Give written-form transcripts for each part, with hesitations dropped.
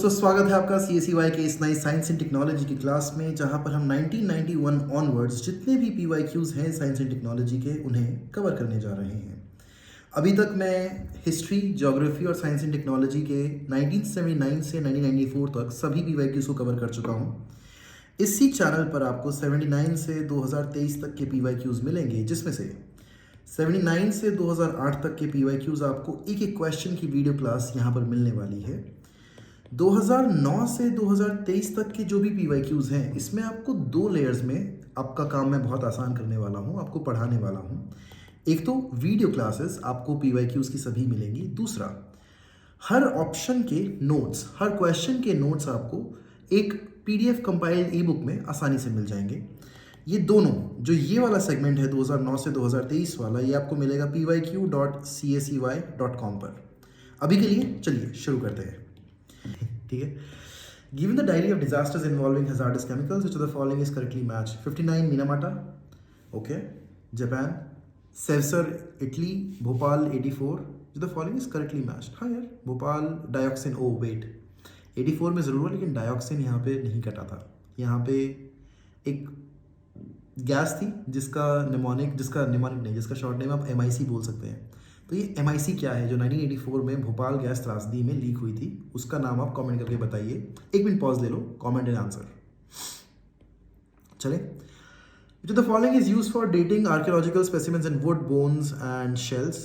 दोस्तों स्वागत है आपका CSEY के इस नई साइंस एंड टेक्नोलॉजी की क्लास में, जहां पर हम 1991 ऑनवर्ड्स जितने भी PYQs हैं साइंस एंड टेक्नोलॉजी के उन्हें कवर करने जा रहे हैं। अभी तक मैं हिस्ट्री, ज्योग्राफी और साइंस एंड टेक्नोलॉजी के 1979 से 1994 तक सभी PYQs को कवर कर चुका हूं। इसी चैनल पर आपको 79 से 2023 तक के PYQs मिलेंगे, जिसमें से 79 से 2008 तक के PYQs आपको एक एक क्वेश्चन की वीडियो क्लास यहाँ पर मिलने वाली है। 2009 से 2023 तक के जो भी PYQs हैं, इसमें आपको 2 लेयर्स में आपका काम मैं बहुत आसान करने वाला हूँ, आपको पढ़ाने वाला हूँ। एक तो वीडियो क्लासेस आपको PYQs की सभी मिलेंगी। दूसरा, हर ऑप्शन के नोट्स, हर क्वेश्चन के नोट्स आपको एक PDF कंपाइल्ड ई बुक में आसानी से मिल जाएंगे। ये दोनों, जो ये वाला सेगमेंट है 2009 से 2023 वाला, ये आपको मिलेगा pyq.csey.com पर। अभी के लिए चलिए शुरू करते हैं। ठीक है। Given the diary of disasters involving hazardous chemicals, which of the following is correctly matched? 59 Minamata, okay. Japan. Sevsur, Italy. Bhopal 84. Which of the following is correctly matched? हाँ यार, भोपाल डायोक्सिन, ओ वेट 84 में ज़रूर है, लेकिन dioxin यहाँ पे नहीं कटा था। यहाँ पे एक गैस थी जिसका शॉर्ट नेम आप MIC बोल सकते हैं। तो ये MIC क्या है जो 1984 में भोपाल गैस त्रासदी में लीक हुई थी, उसका नाम आप कमेंट करके बताइए। 1 मिनट पॉज ले लो, कमेंट एंड आंसर। चले। Which of the following is used for dating archaeological specimens in wood, bones and shells?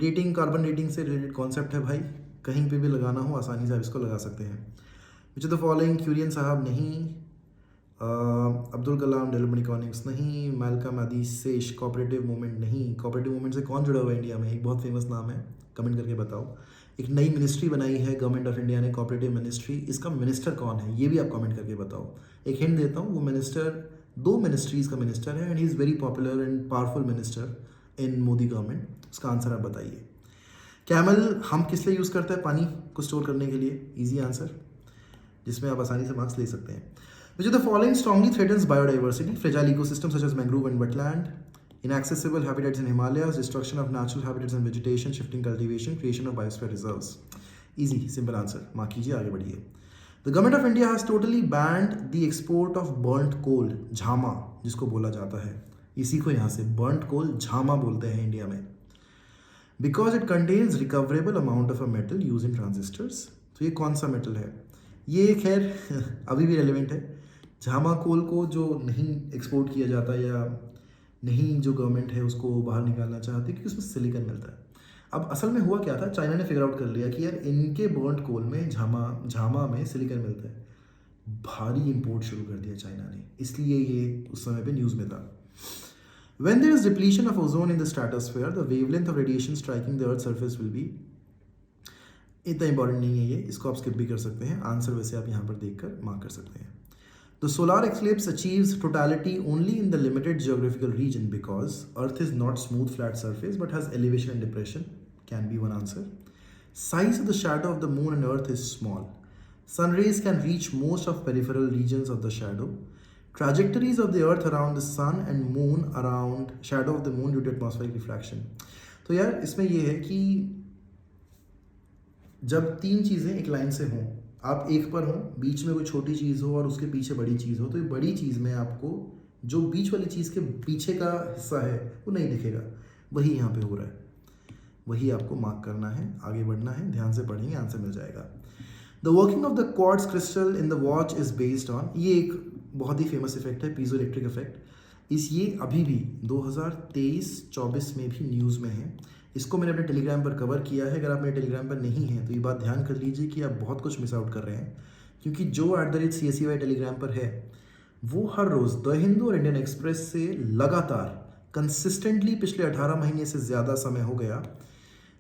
Dating, carbon dating से रिलेटेड कॉन्सेप्ट है भाई, कहीं पे भी लगाना हो आसानी से आप इसको लगा सकते हैं। Which of the following? क्यूरियन साहब नहीं, अब्दुल कलाम डेवलपमेंट इकोनॉमिक्स नहीं, मैल्कम अदीस सेश कोऑपरेटिव मूवमेंट नहीं। कोऑपरेटिव मूवमेंट से कौन जुड़ा हुआ है इंडिया में? एक बहुत फेमस नाम है, कमेंट करके बताओ। एक नई मिनिस्ट्री बनाई है गवर्नमेंट ऑफ इंडिया ने, कोऑपरेटिव मिनिस्ट्री, इसका मिनिस्टर कौन है ये भी आप कमेंट करके बताओ। एक हिंट देता हूँ, वो मिनिस्टर 2 मिनिस्ट्रीज का मिनिस्टर है and he is very popular and powerful minister in Modi government. उसका आंसर आप बताइए। कैमल हम किस लिए यूज़ करते हैं? पानी को स्टोर करने के लिए। ईजी आंसर, जिसमें आप आसानी से मार्क्स ले सकते हैं। Which of the following strongly threatens biodiversity? Fragile ecosystems such as mangrove and wetland, inaccessible habitats in Himalayas, destruction of natural habitats and vegetation, shifting cultivation, creation of biosphere reserves. Easy, simple answer. Mark कीजिए, आगे बढ़िए। The government of India has totally banned the export of burnt coal, झामा जिसको बोला जाता है। इसी को यहाँ से burnt coal झामा बोलते हैं इंडिया में। Because it contains recoverable amount of a metal used in transistors. तो ये कौन सा मेटल है? ये खैर अभी भी रेलिवेंट है। झामा कोल को जो नहीं एक्सपोर्ट किया जाता या नहीं जो गवर्नमेंट है उसको बाहर निकालना चाहती है, क्योंकि उसमें सिलिकॉन मिलता है। अब असल में हुआ क्या था, चाइना ने फिगर आउट कर लिया कि यार इनके बर्न्ट कोल में झामा में सिलिकॉन मिलता है। भारी इंपोर्ट शुरू कर दिया चाइना ने, इसलिए ये उस समय पे न्यूज़ में था। When there is depletion of ozone in the stratosphere, the wavelength of radiation striking the Earth's surface will be। इतना इंपॉर्टेंट नहीं है ये, इसको आप स्किप भी कर सकते हैं। आंसर वैसे आप यहाँ पर देखकर मार्क कर सकते हैं। The solar eclipse achieves totality only in the limited geographical region because Earth is not smooth flat surface but has elevation and depression. Can be one answer. Size of the shadow of the moon and Earth is small. Sun rays can reach most of peripheral regions of the shadow. Trajectories of the Earth around the sun and moon around shadow of the moon due to atmospheric refraction. तो यार इसमें ये है कि जब 3 चीज़ें एक line से हों, आप एक पर हो, बीच में कोई छोटी चीज़ हो और उसके पीछे बड़ी चीज़ हो, तो ये बड़ी चीज़ में आपको जो बीच वाली चीज़ के पीछे का हिस्सा है वो नहीं दिखेगा, वही यहाँ पे हो रहा है। वही आपको मार्क करना है, आगे बढ़ना है, ध्यान से पढ़ेंगे, आंसर मिल जाएगा। The working of the quartz crystal in the watch is based on, ये एक बहुत ही फेमस इफेक्ट है, पीजो इलेक्ट्रिक इफेक्ट। ये अभी भी 2023-24 में भी न्यूज़ में है। इसको मैंने अपने टेलीग्राम पर कवर किया है। अगर आप मेरे टेलीग्राम पर नहीं हैं तो ये बात ध्यान कर लीजिए कि आप बहुत कुछ मिस आउट कर रहे हैं, क्योंकि जो @CSEY टेलीग्राम पर है वो हर रोज़ द हिंदू और इंडियन एक्सप्रेस से लगातार कंसिस्टेंटली पिछले 18 महीने से ज़्यादा समय हो गया,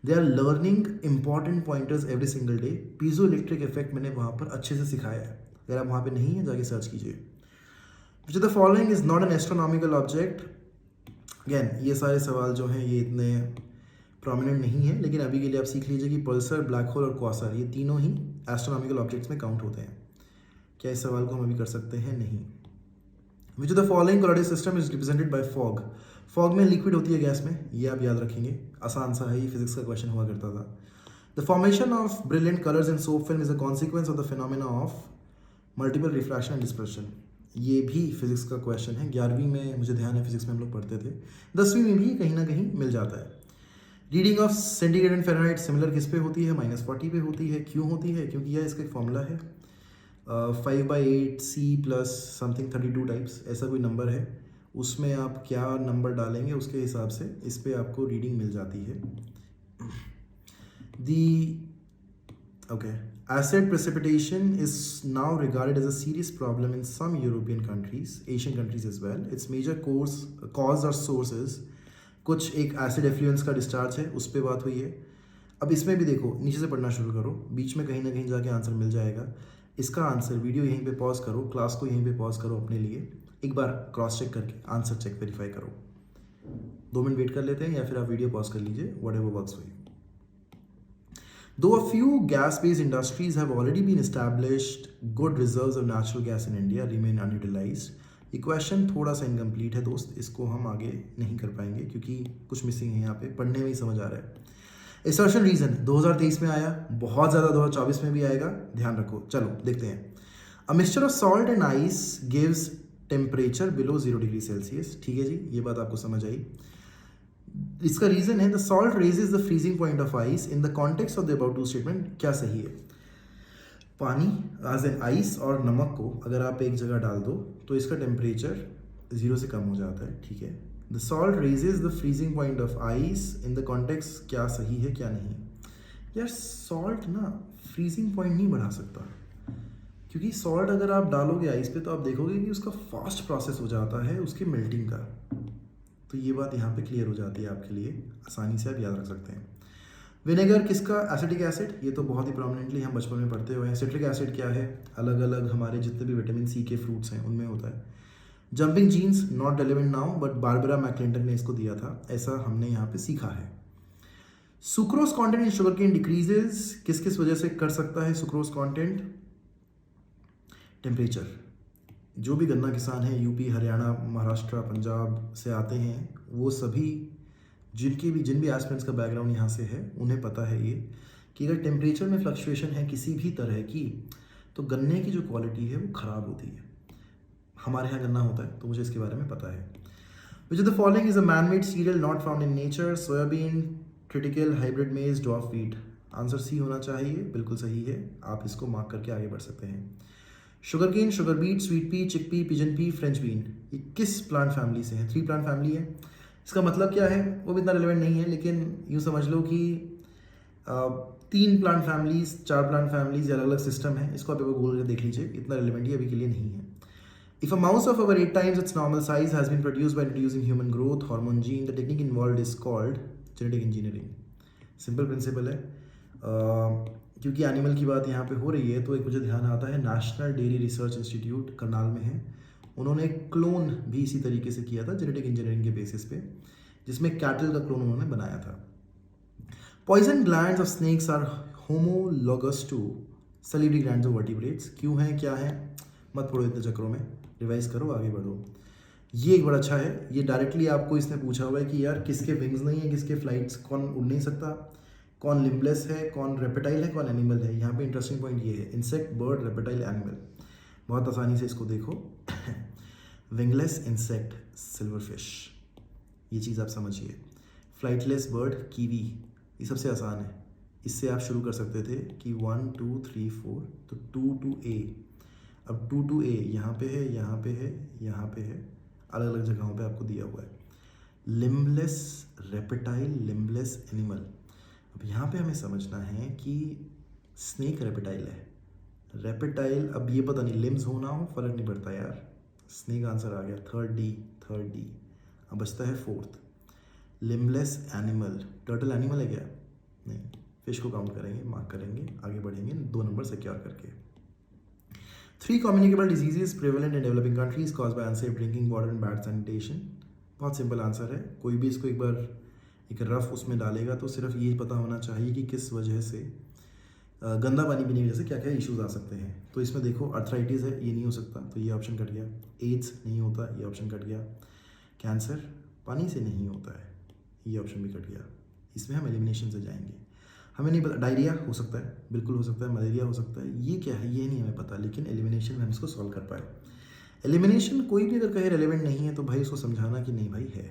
they are learning important pointers every single day. Piezo electric effect मैंने वहाँ पर अच्छे से सिखाया है, अगर आप वहाँ पर नहीं हैं जाके सर्च कीजिए। Which the following is not an astronomical object? Again ये सारे सवाल जो हैं ये इतने प्रोमिनेंट नहीं है, लेकिन अभी के लिए आप सीख लीजिए कि पल्सर, ब्लैक होल और क्वासर ये तीनों ही एस्ट्रोनॉमिकल ऑब्जेक्ट्स में काउंट होते हैं। क्या इस सवाल को हम अभी कर सकते हैं? नहीं। विच of the following coordinate system is represented by fog? Fog में लिक्विड होती है गैस में, ये आप याद रखेंगे, आसान सा है, ये फिजिक्स का क्वेश्चन हुआ करता था। The formation of brilliant colours in soap film is a consequence of the phenomena of multiple refraction and dispersion. ये भी फिजिक्स का क्वेश्चन है, 11वीं में मुझे ध्यान है फिजिक्स में हम लोग पढ़ते थे, 10वीं में भी कहीं ना कहीं मिल जाता है। Reading of centigrade and Fahrenheit similar किस पे होती है? -40 पे होती है। क्यों होती है? क्योंकि यह इसका एक फॉर्मूला है 5/8 C प्लस समथिंग 32 टाइप्स, ऐसा कोई नंबर है, उसमें आप क्या नंबर डालेंगे उसके हिसाब से इस पे आपको रीडिंग मिल जाती है। दी okay, acid precipitation is now regarded as a serious problem in some European countries, Asian countries as well. Its major cause or sources कुछ एक एसिड एफ्लुएंस का डिस्चार्ज है, उस पर बात हुई है। अब इसमें भी देखो, नीचे से पढ़ना शुरू करो, बीच में कहीं ना कहीं जाके आंसर मिल जाएगा। इसका आंसर वीडियो यहीं पे पॉज करो, क्लास को यहीं पे पॉज करो अपने लिए, एक बार क्रॉस चेक करके आंसर चेक वेरीफाई करो। 2 मिनट वेट कर लेते हैं या फिर आप वीडियो पॉज कर लीजिए, whatever works for you. Though a few gas-based industries have already been established, good reserves of natural gas in India remain unutilized. ये क्वेश्चन थोड़ा सा इनकम्प्लीट है दोस्त, इसको हम आगे नहीं कर पाएंगे क्योंकि कुछ मिसिंग है यहाँ पे, पढ़ने में ही समझ आ रहा है। असर्शन रीजन 2023 में आया, बहुत ज़्यादा 2024 में भी आएगा, ध्यान रखो। चलो देखते हैं। A mixture of salt and ice gives temperature below 0 degree Celsius. ठीक है जी, ये बात आपको समझ आई। इसका रीजन है the salt raises the freezing point of ice in the context of the about to statement. क्या सही है? पानी एज एन आइस और नमक को अगर आप एक जगह डाल दो तो इसका टेम्परेचर 0 से कम हो जाता है। ठीक है, the salt raises the freezing point of ice in the context, क्या सही है क्या नहीं? यार सॉल्ट ना फ्रीजिंग पॉइंट नहीं बढ़ा सकता, क्योंकि सॉल्ट अगर आप डालोगे आइस पे तो आप देखोगे कि उसका फास्ट प्रोसेस हो जाता है उसके मेल्टिंग का। तो ये बात यहाँ पे क्लियर हो जाती है आपके लिए, आसानी से आप याद रख सकते हैं। विनेगर किसका? एसिटिक एसिड, ये तो बहुत ही प्रोमिनेंटली हम बचपन में पढ़ते हुए हैं। सिट्रिक एसिड क्या है? अलग अलग हमारे जितने भी विटामिन सी के फ्रूट्स हैं उनमें होता है। Jumping genes not relevant now, but Barbara McClinton ने इसको दिया था, ऐसा हमने यहाँ पे सीखा है। Sucrose content in sugar cane decreases, किस किस वजह से कर सकता है सुक्रोज कॉन्टेंट? टेम्परेचर। जो भी गन्ना किसान हैं यूपी, हरियाणा, महाराष्ट्र, पंजाब से आते हैं, वो सभी जिन भी एस्पिरेंट्स का बैकग्राउंड यहाँ से है उन्हें पता है ये कि अगर टेम्परेचर में फ्लक्चुएशन है किसी भी तरह की तो गन्ने की जो क्वालिटी है वो ख़राब होती है। हमारे यहाँ गन्ना होता है तो मुझे इसके बारे में पता है। विच of the following is a man made serial not found in nature? Soybean, triticale, hybrid मेज, ड्वार्फ व्हीट। आंसर सी होना चाहिए, बिल्कुल सही है, आप इसको मार्क करके आगे बढ़ सकते हैं। Sugar cane, sugar beet, sweet pea, chick pea, pigeon pea, French bean, ये किस प्लांट फैमिली से है? 3 प्लांट फैमिली है। इसका मतलब क्या है वो भी इतना रिलेवेंट नहीं है, लेकिन यूँ समझ लो कि 3 प्लांट फैमिलीज, 4 प्लांट फैमिलीज, अलग अलग सिस्टम है, इसको आप एक बार गूगल कर देख लीजिए, इतना रिलेवेंट ही अभी के लिए नहीं है। If a mouse of over 8 times its normal size has been produced by introducing human growth hormone gene, the technique involved is called genetic engineering. Simple principal है। क्योंकि एनिमल की बात यहाँ पे हो रही है तो एक मुझे ध्यान आता है, national dairy research institute Karnal में है, उन्होंने एक क्लोन भी इसी तरीके से किया था जेनेटिक इंजीनियरिंग के बेसिस पे, जिसमें कैटल का क्लोन उन्होंने बनाया था। Poison glands of snakes are homologous to salivary glands of vertebrates. क्यों है, क्या है? मत पढ़ो इतने चक्रों में, रिवाइज करो, आगे बढ़ो। ये एक बड़ा अच्छा है, ये डायरेक्टली आपको इसने पूछा हुआ है कि यार किसके विंग्स नहीं है, किसके फ्लाइट्स, कौन उड़ नहीं सकता, कौन लिम्बलेस है, कौन रेपेटाइल है, कौन एनिमल है। यहाँ पे इंटरेस्टिंग पॉइंट ये है, इंसेक्ट, बर्ड, रेपेटाइल, एनिमल। बहुत आसानी से इसको देखो विंगलेस इंसेक्ट सिल्वर फिश, ये चीज़ आप समझिए। फ्लाइटलेस बर्ड कीवी, ये सबसे आसान है, इससे आप शुरू कर सकते थे कि 1 2 3 4, तो 2 to A। अब 2 to A यहाँ पे है, यहाँ पे है, यहाँ पे है, अलग अलग जगहों पे आपको दिया हुआ है। Limbless reptile, limbless animal. अब यहाँ पे हमें समझना है कि स्नेक रेपेटाइल है, रेपेटाइल, अब ये पता नहीं लिम्स होना हो फर्क नहीं पड़ता यार, स्नेक आंसर आ गया, थर्ड डी। अब बचता है 4th, limbless animal. Turtle animal है क्या? नहीं, फिश को काउंट करेंगे, मार्क करेंगे, आगे बढ़ेंगे 2 नंबर सिक्योर करके। 3 communicable diseases prevalent in developing countries caused by unsafe drinking water and bad sanitation। बहुत सिंपल आंसर है, कोई भी इसको एक बार एक रफ उसमें डालेगा तो सिर्फ ये पता होना चाहिए कि किस वजह से गंदा पानी पीने की वजह से क्या क्या इश्यूज आ सकते हैं। तो इसमें देखो अर्थराइटिस है, ये नहीं हो सकता तो ये ऑप्शन कट गया। एड्स नहीं होता, ये ऑप्शन कट गया। कैंसर पानी से नहीं होता है, ये ऑप्शन भी कट गया, इसमें हम एलिमिनेशन से जाएंगे। हमें नहीं पता, डायरिया हो सकता है, बिल्कुल हो सकता है, मलेरिया हो सकता है, ये क्या है ये नहीं हमें पता, लेकिन एलिमिनेशन में हम इसको सॉल्व कर पाए। एलिमिनेशन कोई भी अगर कहे रेलेवेंट नहीं है तो भाई उसको समझाना कि नहीं भाई है,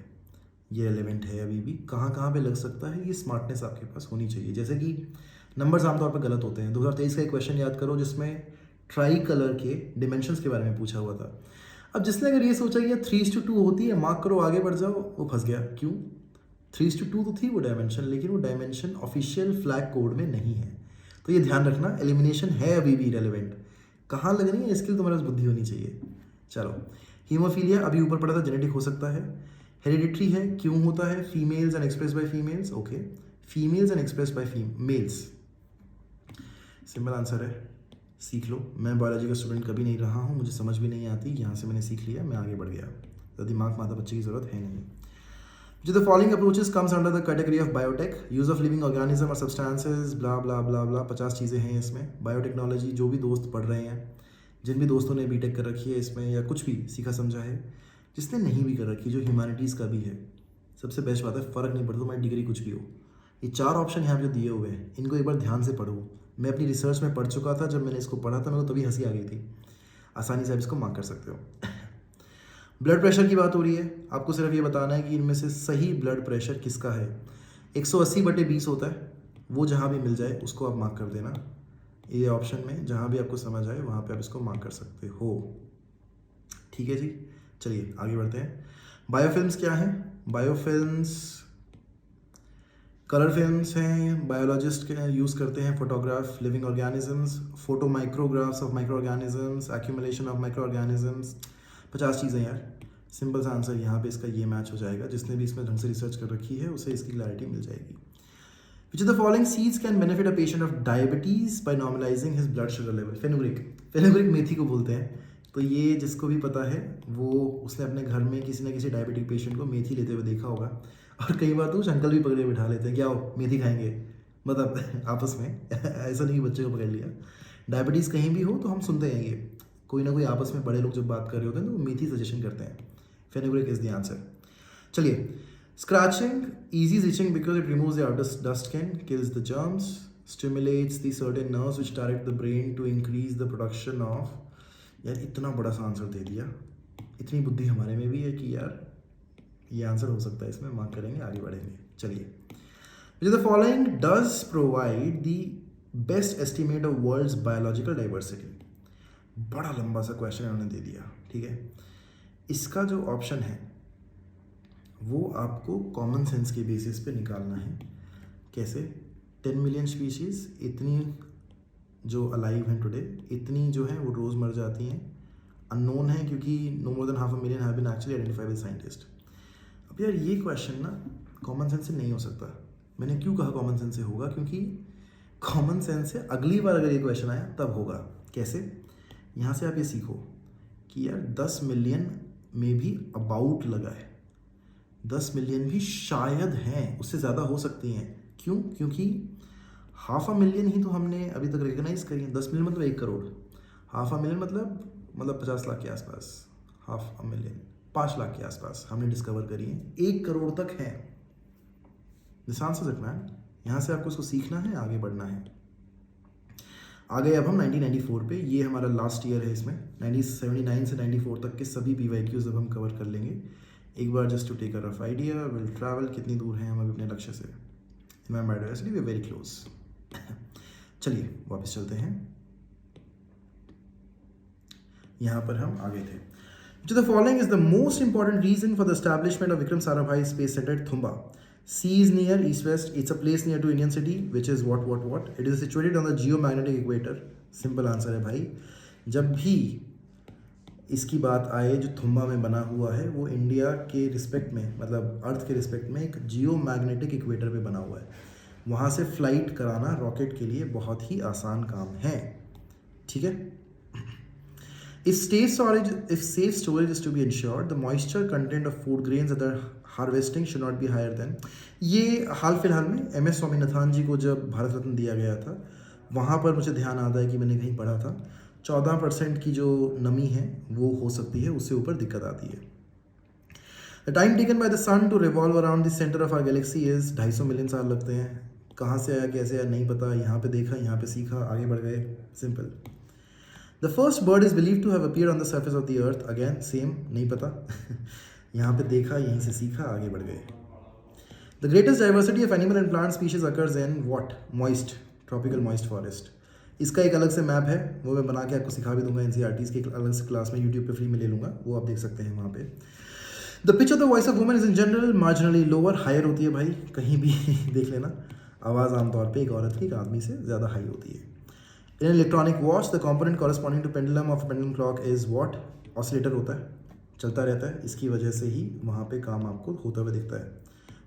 ये रेलेवेंट है, अभी भी कहाँ कहाँ पे लग सकता है, ये स्मार्टनेस आपके पास होनी चाहिए। जैसे कि नंबर्स आमतौर पर गलत होते हैं। 2023 का एक क्वेश्चन याद करो जिसमें ट्राई कलर के डिमेंशंस के बारे में पूछा हुआ था। अब जिसने अगर ये सोचा कि यार 3:2 होती है, मार्क करो आगे बढ़ जाओ, वो फंस गया। क्यों? 3:2 तो थी वो डायमेंशन, लेकिन वो डायमेंशन ऑफिशियल फ्लैग कोड में नहीं है। तो ये ध्यान रखना, एलिमिनेशन है अभी भी रेलेवेंट, कहाँ लगनी है इसके लिए तुम्हारे पास बुद्धि होनी चाहिए। चलो, हीमोफीलिया अभी ऊपर पड़ा था, जेनेटिक हो सकता है। हेरिडिटरी है, क्यों होता है? Females and express by females, okay, females and express by males, simple answer है, सीख लो। मैं बायोलॉजी का स्टूडेंट कभी नहीं रहा हूँ, मुझे समझ भी नहीं आती, यहाँ से मैंने सीख लिया, मैं आगे बढ़ गया, तो दिमाग माता बच्चे की ज़रूरत है नहीं। जो the following approaches comes under the category of biotech, use of living organism और सब्सटेंसेस, ब्ला ब्ला ब्ला ब्ला, 50 चीज़ें हैं इसमें। बायोटेक्नोलॉजी जो भी दोस्त पढ़ रहे हैं, जिन भी दोस्तों ने बीटेक कर रखी है इसमें या कुछ भी सीखा समझा है, जिसने नहीं भी कर रखी, जो ह्यूमैनिटीज़ का भी है, सबसे बेस्ट बात है, फ़र्क नहीं पड़ता तुम्हारी डिग्री कुछ भी हो। ये 4 ऑप्शन यहाँ पे जो दिए हुए हैं, इनको एक बार ध्यान से पढ़ो। मैं अपनी रिसर्च में पढ़ चुका था, जब मैंने इसको पढ़ा था मेरे को तभी हंसी आ गई थी। आसानी से आप इसको मार्क कर सकते हो। ब्लड प्रेशर की बात हो रही है, आपको सिर्फ ये बताना है कि इनमें से सही ब्लड प्रेशर किसका है। 180/20 होता है, वो जहाँ भी मिल जाए उसको आप मार्क कर देना। ये ऑप्शन में जहाँ भी आपको समझ आए वहाँ पे आप इसको मार्क कर सकते हो। ठीक है जी, चलिए आगे बढ़ते हैं। बायोफिल्म्स क्या है? बायोफिल्म्स कलर फिल्म्स हैं, बायोलॉजिस्ट के यूज़ करते हैं, photograph living organisms, photo माइक्रोग्राफ्स of micro organisms, accumulation of micro organisms, 50 चीज़ें यार। सिंपल सा आंसर यहाँ पे इसका ये मैच हो जाएगा। जिसने भी इसमें ढंग से रिसर्च कर रखी है उसे इसकी क्लैरिटी मिल जाएगी। Which of the following seeds can benefit a patient of diabetes by normalizing his blood sugar level? Fenugreek, fenugreek मेथी को बोलते हैं। तो ये जिसको भी पता है वो उसने अपने घर में किसी न किसी डायबिटिक पेशेंट को मेथी लेते हुए देखा होगा। और कई बार तो उस अंकल भी पकड़े बिठा लेते हैं, क्या हो मेथी खाएंगे, मतलब आपस में ऐसा नहीं कि बच्चे को पकड़ लिया। डायबिटीज़ कहीं भी हो तो हम सुनते हैं, ये कोई ना कोई आपस में बड़े लोग जब बात कर रहे होते हैं तो वो मेथी सजेशन करते हैं। Fenugreek is the answer. चलिए, scratching easy is itching because it removes the outer dust skin, kills the germs, stimulates the certain nerves which direct the brain to increase the production of। यार इतना बड़ा सा answer दे दिया, इतनी बुद्धि हमारे में भी है कि यार ये आंसर हो सकता है, इसमें मार्क करेंगे, आगे बढ़ेंगे। चलिए, which of the following does provide the best estimate of world's biological diversity? बड़ा लंबा सा क्वेश्चन इन्होंने दे दिया, ठीक है। इसका जो ऑप्शन है वो आपको कॉमन सेंस के बेसिस पे निकालना है। कैसे? 10 मिलियन स्पीशीज़, इतनी जो अलाइव हैं टुडे, इतनी जो है वो रोज़ मर जाती हैं, अननोन है क्योंकि no more than 500,000 have been actually identified by scientist. अब यार ये क्वेश्चन ना कॉमन सेंस से नहीं हो सकता। मैंने क्यों कहा कॉमन सेंस से होगा? क्योंकि कॉमन सेंस से अगली बार अगर ये क्वेश्चन आया तब होगा। कैसे? यहाँ से आप ये सीखो कि यार 10 मिलियन में भी अबाउट लगा है, 10 मिलियन भी शायद हैं, उससे ज़्यादा हो सकती हैं। क्यों? क्योंकि 500,000 ही तो हमने अभी तक रिकग्नाइज करी है। 10 मिलियन मतलब 1 करोड़, 500,000 मतलब 50 लाख के आसपास, 500,000 5 लाख के आसपास हमने डिस्कवर करी है, 1 करोड़ तक है। This answers it man. यहाँ से आपको इसको सीखना है, आगे बढ़ना है। आ गए अब हम 1994 पे, ये हमारा लास्ट ईयर है। इसमें 1979 से 94 तक के सभी PYQs अब हम कवर कर लेंगे एक बार, just to take a rough idea. Will travel, कितनी दूर हैं हम अभी अपने लक्ष्य से? In my biodiversity we are very close. चलिए वापस चलते हैं, यहाँ पर हम आगे थे। जो the following is the most important reason for the establishment of Vikram Sarabhai space centre at Thumba? C is near east west, it's a place near to Indian city which is what it is situated on the geomagnetic equator। Simple answer है भाई। जब भी इसकी बात आए, जो थुम्बा में बना हुआ है वो इंडिया के रिस्पेक्ट में, मतलब अर्थ के रिस्पेक्ट में एक जियो मैग्नेटिक इक्वेटर पे बना हुआ है। वहाँ से फ्लाइट कराना रॉकेट के लिए बहुत ही आसान काम है, ठीक है। If safe storage is to be ensured, the moisture content of food grains that are harvesting should not be higher than। ये हाल फिलहाल में MS स्वामीनाथन जी को जब भारत रत्न दिया गया था, वहाँ पर मुझे ध्यान आता है कि मैंने कहीं पढ़ा था 14% की जो नमी है वो हो सकती है, उससे ऊपर दिक्कत आती है। The time taken by the sun to revolve around the centre of our galaxy is 250 million साल लगते हैं। कहाँ से आया, कैसे आया नहीं पता, यहाँ पे देखा, यहाँ पे सीखा, आगे बढ़ गए, simple. The first bird is believe to have appeared on the surface of the earth, again same, नहीं पता यहाँ पे देखा, यहीं से सीखा, आगे बढ़ गए। The greatest diversity of animal and plant species occurs in what, moist, tropical moist forest. इसका एक अलग से मैप है, वो मैं बना के आपको सिखा भी दूंगा, एनसीईआरटीज़ की एक अलग से क्लास में यूट्यूब पे फ्री में ले लूँगा, वो आप देख सकते हैं वहाँ पे। The pitch of the voice of woman is in general marginally lower, higher होती है भाई, कहीं भी देख लेना, आवाज़ आमतौर पे एक औरत की एक आदमी से ज़्यादा हाई होती है। In electronic watch the component corresponding to pendulum of pendulum clock is what, oscillator होता है, चलता रहता है, इसकी वजह से ही वहाँ पे काम आपको होता हुआ दिखता है।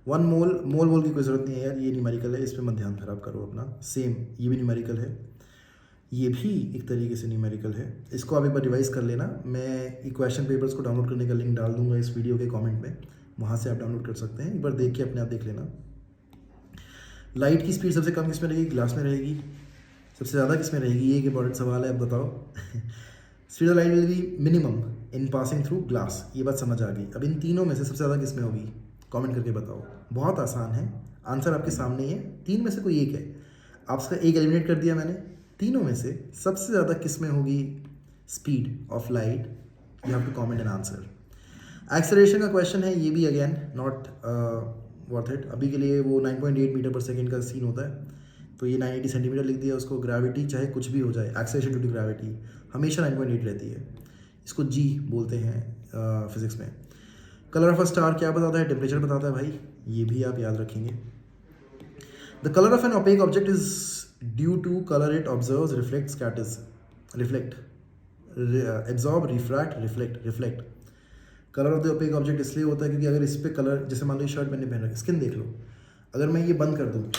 1 मोल, मोल की कोई ज़रूरत नहीं है यार, ये न्यूमेरिकल है, इस पर मत ध्यान खराब करो अपना। सेम ये भी न्यूमेरिकल है, ये भी एक तरीके से न्यूमेरिकल है, इसको आप एक बार रिवाइज कर लेना। मैं इक्वेशन पेपर्स को डाउनलोड करने का लिंक डाल दूंगा इस वीडियो के कमेंट में, वहाँ से आप डाउनलोड कर सकते हैं, एक बार देख के अपने आप देख लेना। लाइट की स्पीड सबसे कम किस में रहेगी, ग्लास में रहेगी, सबसे ज़्यादा किस में रहेगी, ये एक इंपॉर्टेंट सवाल है, अब बताओ। Speed of light will be minimum in passing through glass, ये बात समझ आ गई। अब इन तीनों में से सबसे ज़्यादा किस में होगी, कमेंट करके बताओ। बहुत आसान है, आंसर आपके सामने ही है, 3 में से कोई एक है, आपका एक एलिमिनेट कर दिया मैंने। तीनों में से सबसे ज़्यादा किस में होगी speed of light, you have to comment an answer. Acceleration का क्वेश्चन है, ये भी अगेन नॉट वर्थ इट, अभी के लिए वो 9.8 मीटर पर सेकेंड का सीन होता है, तो ये 980 सेंटीमीटर लिख दिया उसको। ग्रेविटी चाहे कुछ भी हो जाए, एक्सेलरेशन ड्यू टू ग्रेविटी हमेशा 9.8 रहती है, इसको जी बोलते हैं फिजिक्स में। कलर ऑफ अ स्टार क्या बताता है, टेम्परेचर बताता है भाई, ये भी आप याद रखेंगे। The colour of an opaque object is due to colour it observes, reflect, scatters, reflect, absorb, refract, reflect. Colour of the opaque object इसलिए होता है क्योंकि अगर इस पर कलर, जैसे मान लो शर्ट मैंने पहन रखी, स्किन देख लो, अगर मैं ये बंद कर दूँ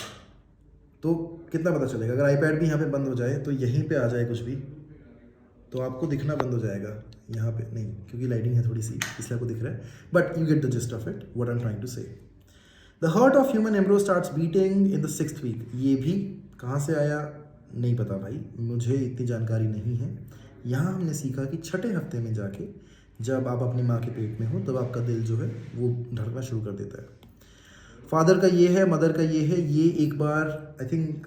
तो कितना पता चलेगा, अगर आईपैड भी यहाँ पे बंद हो जाए तो यहीं पे आ जाए कुछ भी, तो आपको दिखना बंद हो जाएगा, यहाँ पे नहीं, क्योंकि लाइटिंग है थोड़ी सी इसलिए आपको दिख रहा है, but you get the gist of it, what I am trying to say. The heart of human embryo starts beating in the 6th week, ये भी कहाँ से आया नहीं पता भाई, मुझे इतनी जानकारी नहीं है। यहाँ हमने सीखा कि 6ठे हफ्ते में जाके जब आप अपनी माँ के पेट में हो तब आपका दिल जो है वो धड़कना शुरू कर देता है। फादर का ये है, मदर का ये है, ये एक बार आई थिंक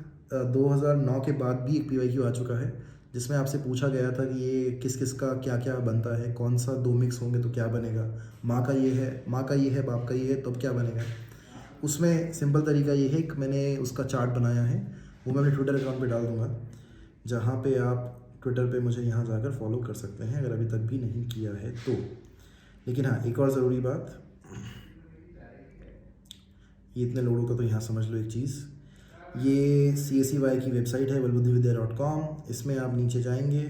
2009 के बाद भी एक PYQ आ चुका है जिसमें आपसे पूछा गया था कि ये किस किस का क्या क्या बनता है, कौन सा 2 मिक्स होंगे तो क्या बनेगा, माँ का ये है, माँ का ये है, बाप का ये है, तब क्या बनेगा। उसमें सिंपल तरीका ये है कि मैंने उसका चार्ट बनाया है, वो मैं अपने ट्विटर अकाउंट पे डाल दूँगा, जहाँ पे आप ट्विटर पे मुझे यहाँ जाकर फॉलो कर सकते हैं अगर अभी तक भी नहीं किया है तो। लेकिन हाँ, एक और ज़रूरी बात, ये इतने लोगों का तो यहाँ समझ लो एक चीज़, ये CSEY की वेबसाइट है balbuddhividya.com, इसमें आप नीचे जाएंगे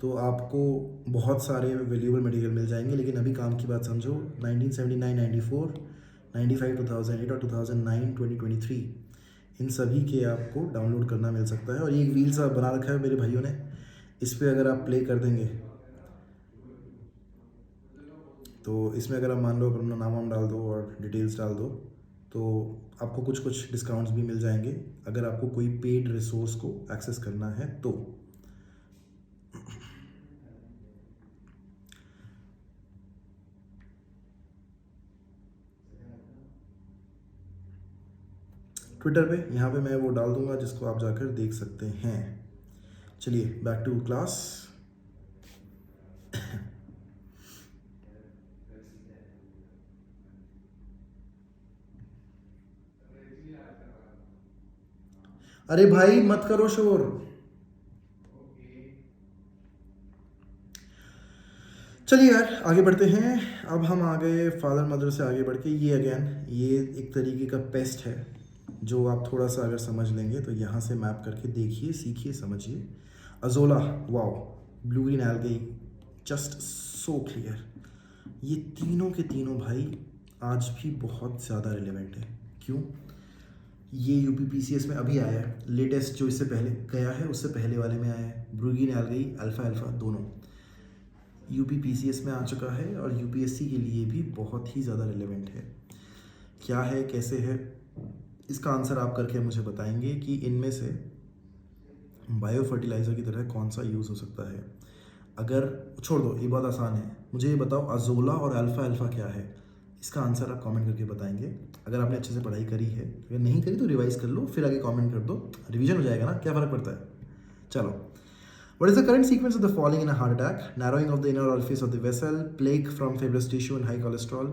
तो आपको बहुत सारे वैल्यूएबल मटेरियल मिल जाएंगे, लेकिन अभी काम की बात समझो। 1979, 94, 95, 2008 और 2009, 2023 इन सभी के आपको डाउनलोड करना मिल सकता है। और ये एक व्हील सा बना रखा है मेरे भाइयों ने, इस पर अगर आप प्ले कर देंगे तो इसमें अगर आप मान लो अपना नाम वाम डाल दो और डिटेल्स डाल दो तो आपको कुछ कुछ डिस्काउंट्स भी मिल जाएंगे अगर आपको कोई पेड रिसोर्स को एक्सेस करना है तो। ट्विटर पे यहाँ पे मैं वो डाल दूंगा जिसको आप जाकर देख सकते हैं। चलिए बैक टू क्लास। अरे भाई मत करो शोर। चलिए यार आगे बढ़ते हैं। अब हम आ गए फादर मदर से आगे बढ़ के, ये अगेन ये एक तरीके का पेस्ट है जो आप थोड़ा सा अगर समझ लेंगे तो यहाँ से मैप करके देखिए, सीखिए, समझिए। Azolla, wow, blue green algae, just so clear. ये तीनों के तीनों भाई आज भी बहुत ज़्यादा रिलेवेंट है। क्यों? ये UPPCS में अभी आया है, लेटेस्ट जो इससे पहले गया है उससे पहले वाले में आया है। Blue green algae, alpha alpha दोनों UPPCS में आ चुका है और UPSC के लिए भी बहुत ही ज़्यादा रिलेवेंट है। क्या है, कैसे है, इसका आंसर आप करके मुझे बताएंगे कि इनमें से बायो फर्टिलाइज़र की तरह कौन सा यूज़ हो सकता है। अगर छोड़ दो, ये बहुत आसान है, मुझे ये बताओ अजोला और अल्फ़ा अल्फ़ा क्या है, इसका आंसर आप कमेंट करके बताएंगे। अगर आपने अच्छे से पढ़ाई करी है, अगर नहीं करी तो रिवाइज कर लो, फिर आगे कमेंट कर दो, रिवीजन हो जाएगा ना, क्या फ़र्क पड़ता है। चलो, what is the current sequence of the falling in a heart attack? Narrowing of the inner orifice of the vessel, plaque from fibrous tissue and high cholesterol.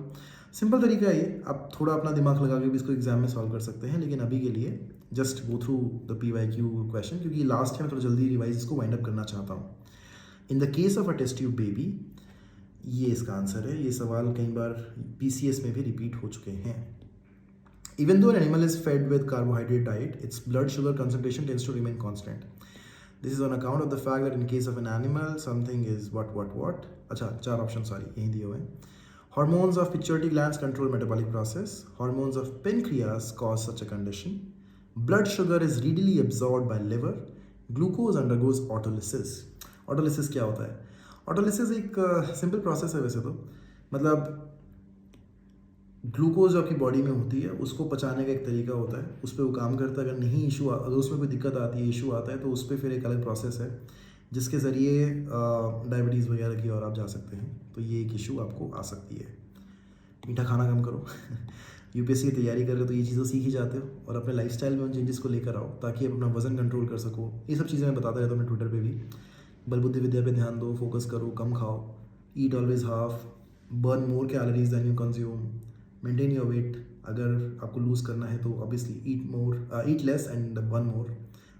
Simple तरीका है ये, आप थोड़ा अपना दिमाग लगा के भी इसको एग्जाम में सॉल्व कर सकते हैं, लेकिन अभी के लिए just go through the PYQ question, क्योंकि लास्ट है, मैं थोड़ा जल्दी रिवाइज इसको वाइंड अप करना चाहता हूँ। In the case of a test tube baby, ये इसका आंसर है। ये सवाल कई बार PCS में भी रिपीट हो चुके हैं। Even though an animal is fed with carbohydrate diet, its blood sugar concentration tends to remain constant. This is on account of the fact that in case of an animal, something is what? अच्छा, 4 option sorry यहीं दिए हुए हैं। Hormones of pituitary glands control metabolic process. Hormones of pancreas cause such a condition. Blood sugar is readily absorbed by liver. Glucose undergoes autolysis. Autolysis क्या होता है? Autolysis एक simple process है वैसे तो, मतलब ग्लूकोज जो आपकी बॉडी में होती है उसको पचाने का एक तरीका होता है, उस पर वो काम करता है। अगर नहीं अगर उसमें कोई दिक्कत आती है, इशू आता है, तो उस पर फिर एक अलग प्रोसेस है जिसके ज़रिए डायबिटीज़ वगैरह की ओर आप जा सकते हैं। तो ये एक इशू आपको आ सकती है। मीठा खाना कम करो UPSC की तैयारी कर रहे हो तो ये चीज़ें सीख ही जाते हो, और अपने लाइफस्टाइल में उन चेंजेस को लेकर आओ ताकि आप अपना वज़न कंट्रोल कर सको। ये सब चीज़ें मैं बताता रहता हूँ अपने ट्विटर पे भी। बलबुद्धि विद्या पे ध्यान दो, फोकस करो, कम खाओ, eat always half, burn more calories than you consume, maintain your weight. अगर आपको लूज़ करना है तो obviously eat less and burn more,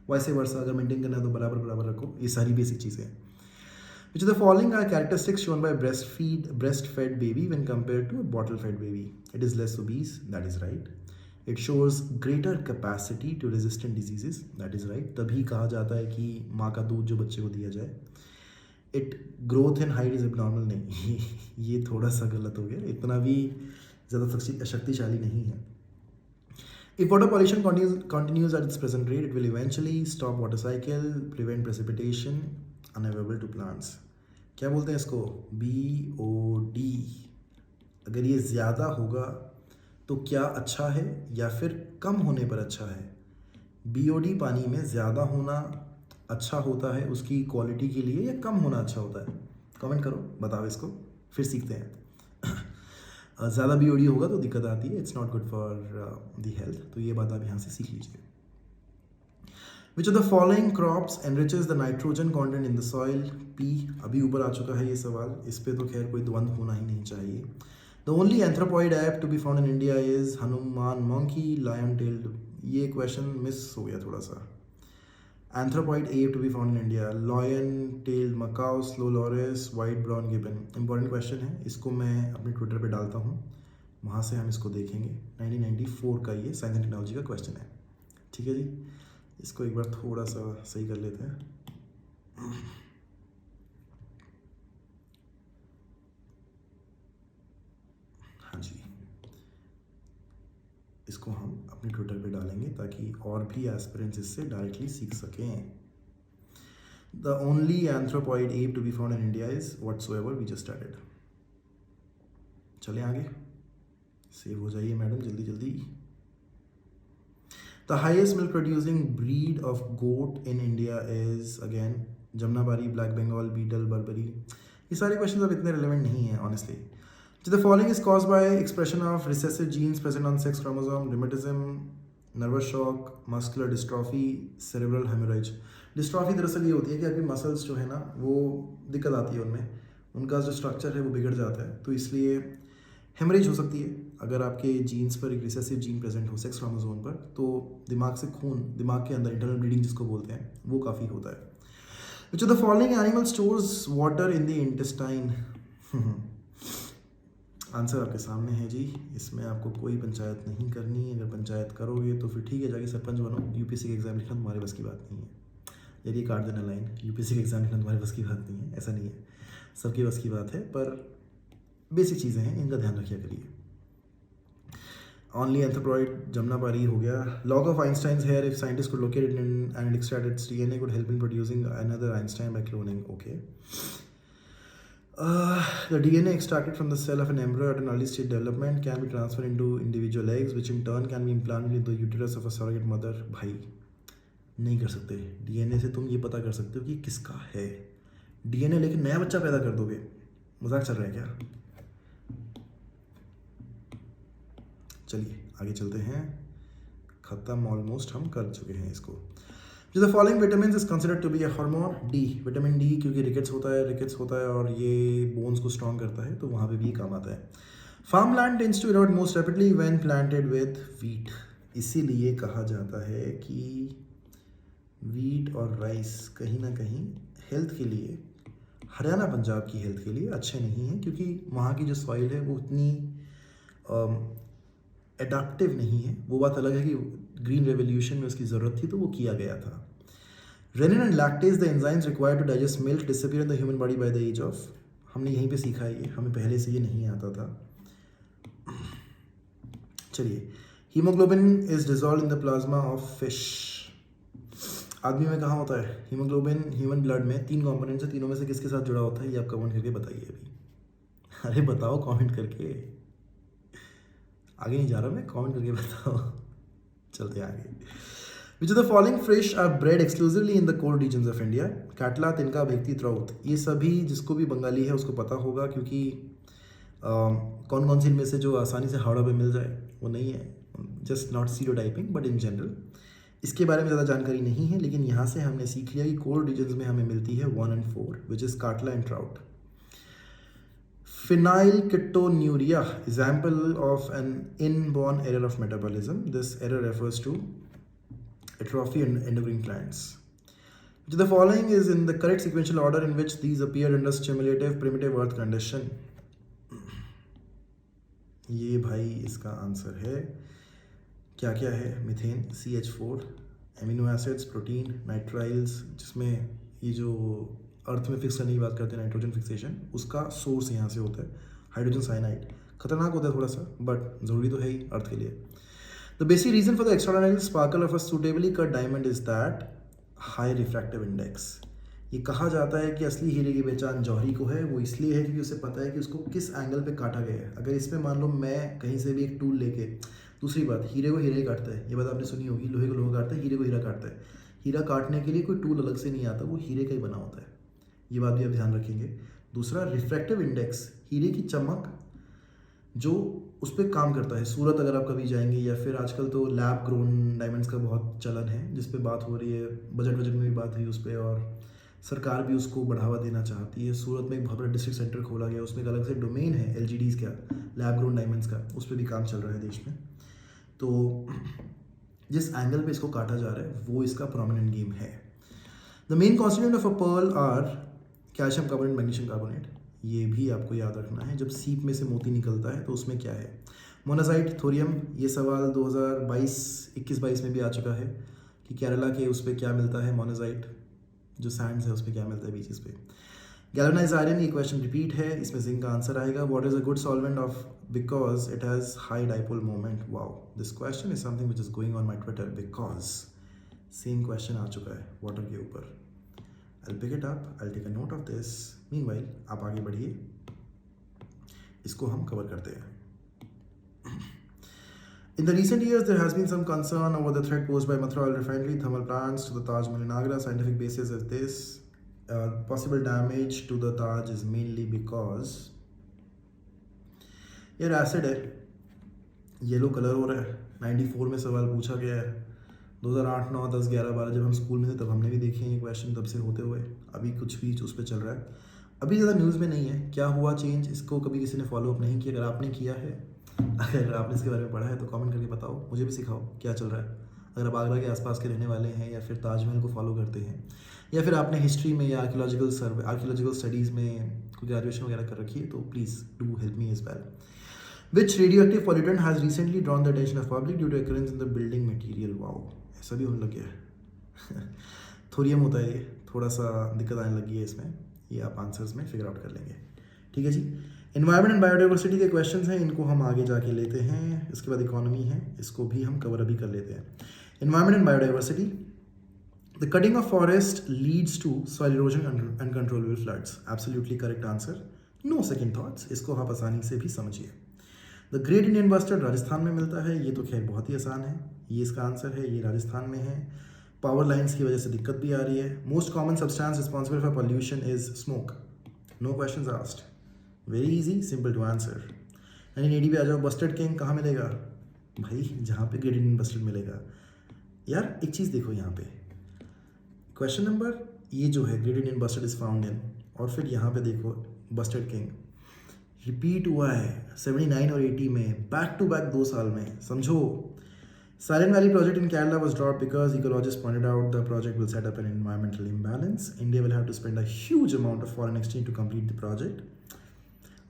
vice versa. अगर मेंटेन करना है तो बराबर रखो। ये सारी बेसिक चीज़ें हैं। Which of the following are characteristics shown by breastfed baby when compared to a bottle-fed baby? It is less obese, that is right. It shows greater capacity to resistant diseases, that is right. तभी कहा जाता है कि माँ का दूध जो बच्चे को दिया जाए। It growth in height is abnormal, नहीं ये थोड़ा सा गलत हो गया, इतना भी ज़्यादा शक्तिशाली नहीं है। If water pollution continues at its present rate, it will eventually stop water cycle, prevent precipitation, unavailable to plants. क्या बोलते हैं इसको? BOD। अगर ये ज़्यादा होगा तो क्या अच्छा है या फिर कम होने पर अच्छा है? BOD पानी में ज़्यादा होना अच्छा होता है उसकी क्वालिटी के लिए, या कम होना अच्छा होता है? कमेंट करो, बताओ इसको, फिर सीखते हैं। ज़्यादा BOD होगा तो दिक्कत आती है, it's not good for the health. तो ये बात आप यहाँ से सीख लीजिए। Which of the following crops enriches the nitrogen content in the soil? P। अभी ऊपर आ चुका है ये सवाल, इस पे तो खैर कोई द्वंद्व होना ही नहीं चाहिए। The only anthropoid ape to be found in India is Hanuman monkey, lion-tailed। ये क्वेश्चन मिस हो गया थोड़ा सा। Anthropoid ape to be found in India, lion-tailed macaw, slow loris, white brown gibbon। Important question है, इसको मैं अपने Twitter पे डालता हूँ, वहाँ से हम इसको देखेंगे। 1994 का ये साइंस एंड टेक्नोलॉजी का क्वेश्चन है। ठीक है जी, इसको एक बार थोड़ा सा सही कर लेते हैं। हाँ जी, इसको हम अपने ट्विटर पे डालेंगे ताकि और भी एस्पिरेंट्स इससे डायरेक्टली सीख सकें। The only anthropoid ape to be found in India is whatsoever we just started. चलें आगे, सेव हो जाइए मैडम जल्दी जल्दी। The highest milk producing breed of goat in India is again Jamnabari, Black Bengal, Beetle, Burberry। ये सारे question अब इतने रिलेवेंट नहीं है honestly. The following is caused by expression of recessive genes present on sex chromosome, rheumatism, nervous shock, muscular dystrophy, cerebral hemorrhage। Dystrophy दरअसल ये होती है कि आपकी मसल्स जो है ना वो दिक्कत आती है, उनमें उनका जो स्ट्रक्चर है वो बिगड़ जाता है, तो इसलिए हेमरेज हो सकती है। अगर आपके जीन्स पर एक रिसेसिव जीन प्रेजेंट हो सेक्स क्रोमोसोम पर, तो दिमाग से खून, दिमाग के अंदर इंटरनल ब्लीडिंग जिसको बोलते हैं, वो काफ़ी होता है। Which of the following animal stores water in the intestine? Answer आपके सामने है जी, इसमें आपको कोई पंचायत नहीं करनी। अगर पंचायत करोगे तो फिर ठीक है, जाके सरपंच बनो। UPSC के एग्जाम लिखना तुम्हारे बस की बात नहीं है। यदि काट देना लाइन, UPSC के एग्जाम लिखना तुम्हारे बस की बात नहीं है, ऐसा नहीं है, सबकी बस की बात है, पर बेसिक चीज़ें हैं, इनका ध्यान रखिए करिए। Only anthropoid Jamnabari हो गया। Log of Einstein's hair, if scientists could locate it and extract its DNA, could help in producing another Einstein by cloning. Okay. The DNA extracted from the cell of an embryo at an early stage development can be transferred into individual eggs, which in turn can be implanted into the uterus of a surrogate mother. भाई नहीं कर सकते। DNA से तुम ये पता कर सकते हो कि किसका है। DNA लेके नया बच्चा पैदा कर दोगे, मजाक चल रहा है क्या? चलिए आगे चलते हैं, ख़त्म ऑलमोस्ट हम कर चुके हैं इसको। जो the following vitamin is considered to be a hormone, D vitamin D, क्योंकि रिकेट्स होता है और ये बोन्स को स्ट्रॉन्ग करता है, तो वहाँ पे भी काम आता है। Farm land tends to erode most rapidly when planted with wheat, इसीलिए कहा जाता है कि वीट और राइस कहीं ना कहीं हेल्थ के लिए, हरियाणा पंजाब की हेल्थ के लिए अच्छे नहीं हैं, क्योंकि वहाँ की जो सॉइल है वो उतनी एडाप्टिव नहीं है। वो बात अलग है कि ग्रीन रेवोल्यूशन में उसकी ज़रूरत थी तो वो किया गया था। Rennin and lactase, the enzymes required to digest milk disappear in the human body by the age of, हमने यहीं पे सीखा है, ये हमें पहले से ये नहीं आता था। चलिए, haemoglobin is dissolve in the plasma of fish. आदमी में कहाँ होता है हीमोग्लोबिन? ह्यूमन ब्लड में 3 कंपोनेंट्स है, तीनों में से किसके साथ जुड़ा होता है, ये आप कमेंट करके बताइए अभी। अरे बताओ कमेंट करके, आगे नहीं जा रहा मैं, कमेंट करके बताओ। चलते आगे। Which of the following fish are bred exclusively in the cold regions of India? Catla, तिनका, भेक्ती, ट्राउट। ये सभी जिसको भी बंगाली है उसको पता होगा, क्योंकि कौन कौन सी इनमें से जो आसानी से हावड़ा पे मिल जाए वो नहीं है, just not stereotyping but in general. इसके बारे में ज़्यादा जानकारी नहीं है, लेकिन यहाँ से हमने सीख लिया कि कोल्ड रीजन्स में हमें मिलती है 1 and 4, which is Katla and trout. Phenylketonuria, example of an inborn error of metabolism. This error refers to atrophy in endocrine glands. Which of the following is in the correct sequential order in which these appeared under stimulative primitive earth condition? ये भाई इसका answer है, क्या क्या है? Methane, CH4, amino acids, protein, nitriles, जिसमें ये जो अर्थ में फिक्स करने की बात करते हैं नाइट्रोजन फिक्सेशन, उसका सोर्स यहाँ से होता है। हाइड्रोजन साइनाइड खतरनाक होता है थोड़ा सा, बट ज़रूरी तो है ही अर्थ के लिए। The basic reason for the extraordinary sparkle of a suitably cut diamond is that high refractive index. ये कहा जाता है कि असली हीरे की पहचान जौहरी को है, वो इसलिए है क्योंकि उसे पता है कि उसको किस एंगल पे काटा गया है। अगर इसमें मान लो मैं कहीं से भी एक टूल लेके, दूसरी बात, हीरे को हीरे ही काटता है, ये बात आपने सुनी होगी, लोहे को लोहा काटता है, हीरे को हीरा काटता है। हीरा काटने के लिए कोई टूल अलग से नहीं आता, वो हीरे का ही बना होता है, ये बात भी आप ध्यान रखेंगे। दूसरा, रिफ्रैक्टिव इंडेक्स, हीरे की चमक जो उस पर काम करता है। सूरत अगर आप कभी जाएंगे, या फिर आजकल तो लैब ग्रोन डायमंड्स का बहुत चलन है, जिस पे बात हो रही है, बजट में भी बात हुई उस पर, और सरकार भी उसको बढ़ावा देना चाहती है। सूरत में एक बहुत बड़ा डिस्ट्रिक्ट सेंटर खोला गया, उसमें एक अलग से डोमेन है LGDs का, लैब ग्रोन डायमंड्स का, उस पर भी काम चल रहा है देश में। तो जिस एंगल पे इसको काटा जा रहा है वो इसका प्रोमिनेंट गेम है। The main constituent of a pearl are calcium carbonate, magnesium carbonate, ये भी आपको याद रखना है। जब सीप में से मोती निकलता है तो उसमें क्या है? Monazite, thorium. ये सवाल 2021-22 में भी आ चुका है कि केरला के उस पर क्या मिलता है, मोनाजाइट जो सैंड्स है उस पर क्या मिलता है बीचेस पे। गैल्वेनाइज्ड आयरन, ये क्वेश्चन रिपीट है, इसमें जिंक का आंसर आएगा। What is a good solvent of because it has high dipole moment? Wow, this question is something which is going on my Twitter, because same question आ चुका है water के ऊपर। I'll pick it up, I'll take a note of this. Meanwhile, आप आगे बढ़िए, इसको हम कवर करते हैं। In the recent years, there has been some concern over the threat posed by Mathura Oil Refinery thermal plants to the Taj Mahal in Agra. Scientific basis of this possible damage to the Taj is mainly because यार acid है, yellow colour हो रहा है। 94 में सवाल पूछा गया है, 2008, 9, 10, 11, 12 जब हम स्कूल में थे तब हमने भी देखे हैं ये क्वेश्चन, तब से होते हुए अभी कुछ भी उस पर चल रहा है। अभी ज़्यादा न्यूज़ में नहीं है, क्या हुआ चेंज, इसको कभी किसी ने फॉलोअप नहीं किया। अगर आपने किया है, अगर आपने इसके बारे में पढ़ा है तो कमेंट करके बताओ, मुझे भी सिखाओ क्या चल रहा है। अगर आप आगरा के आसपास के रहने वाले हैं, या फिर ताजमहल को फॉलो करते हैं, या फिर आपने हिस्ट्री में या आर्कियोलॉजिकल स्टडीज़ में कोई ग्रेजुएशन वगैरह कर रखी है, तो please do help me as well. Which radioactive pollutant has recently drawn the attention of public due to occurrence in the building material? Wow, ऐसा भी होने लग गया है। थोरियम होता है ये, थोड़ा सा दिक्कत आने लगी है इसमें, ये आप आंसर्स में फिगर आउट कर लेंगे। ठीक है जी। एनवायरनमेंट एंड बायोडाइवर्सिटी के क्वेश्चंस हैं, इनको हम आगे जाके लेते हैं। इसके बाद इकोनॉमी है, इसको भी हम कवर अभी कर लेते हैं। Environment and biodiversity, the cutting of forest leads to soil erosion and controllable floods. Absolutely correct answer, no second thoughts, इसको आप आसानी से भी समझिए। The great Indian bustard Rajasthan में मिलता है, ये तो खैर बहुत ही आसान है, ये इसका आंसर है, ये राजस्थान में है। पावर लाइंस की वजह से दिक्कत भी आ रही है। Most common substance responsible for pollution is smoke, no questions asked, very easy, simple to answer. 1980 पे आ जाओ, बस्टर्ड किंग कहाँ मिलेगा? भाई जहाँ पे ग्रेड इंडियन बस्टर्ड मिलेगा यार, एक चीज़ देखो यहाँ पे क्वेश्चन नंबर ये जो है grade Indian bustard is found in, और फिर यहाँ पे देखो बस्टर्ड किंग रिपीट हुआ है 79 और 80 में, बैक टू बैक 2 साल में, समझो। Silent Valley project in Kerala was dropped because ecologists pointed out the project will set up an environmental imbalance. India will have to spend a huge amount of foreign exchange to complete the project.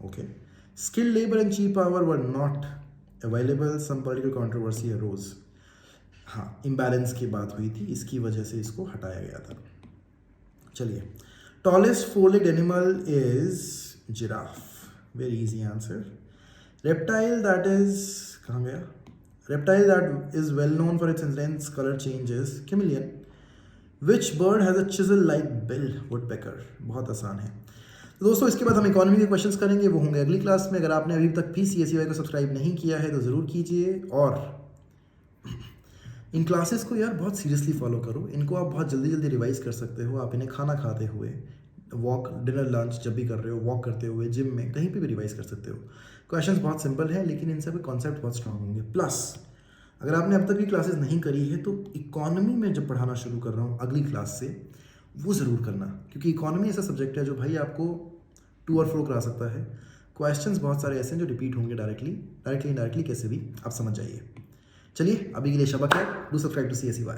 Okay. Skilled labor and cheap power were not available. Some political controversy arose. हाँ, imbalance की बात हुई थी, इसकी वजह से इसको हटाया गया था। चलिए, tallest four-legged animal is giraffe. Very easy answer. Reptile that is कहाँ गया? Reptile that is well known for its intense color changes, chameleon. Which bird has a chisel-like bill? Woodpecker. बहुत आसान है। तो दोस्तों इसके बाद हम इकोनॉमी के क्वेश्चंस करेंगे, वो होंगे अगली क्लास में। अगर आपने अभी तक भी CSEY को सब्सक्राइब नहीं किया है तो ज़रूर कीजिए, और इन क्लासेस को यार बहुत सीरियसली फॉलो करो। इनको आप बहुत जल्दी जल्दी रिवाइज कर सकते हो। आप इन्हें खाना खाते हुए, वॉक, डिनर, लंच जब भी कर रहे हो, वॉक करते हुए, जिम में, कहीं पे भी रिवाइज कर सकते हो। क्वेश्चंस बहुत सिंपल हैं, लेकिन इन सब कॉन्सेप्ट बहुत स्ट्रांग होंगे। प्लस अगर आपने अब तक भी क्लासेस नहीं करी है तो इकोनॉमी में जब पढ़ाना शुरू कर रहा हूँ अगली क्लास से, वो ज़रूर करना, क्योंकि इकोनॉमी ऐसा सब्जेक्ट है जो भाई आपको टू और फ्रो करा सकता है। क्वेश्चंस बहुत सारे ऐसे हैं जो रिपीट होंगे डायरेक्टली इनडायरेक्टली, कैसे भी आप समझ जाइए। चलिए अभी के लिए शबा खैर, डू सब्सक्राइब टू CSEY।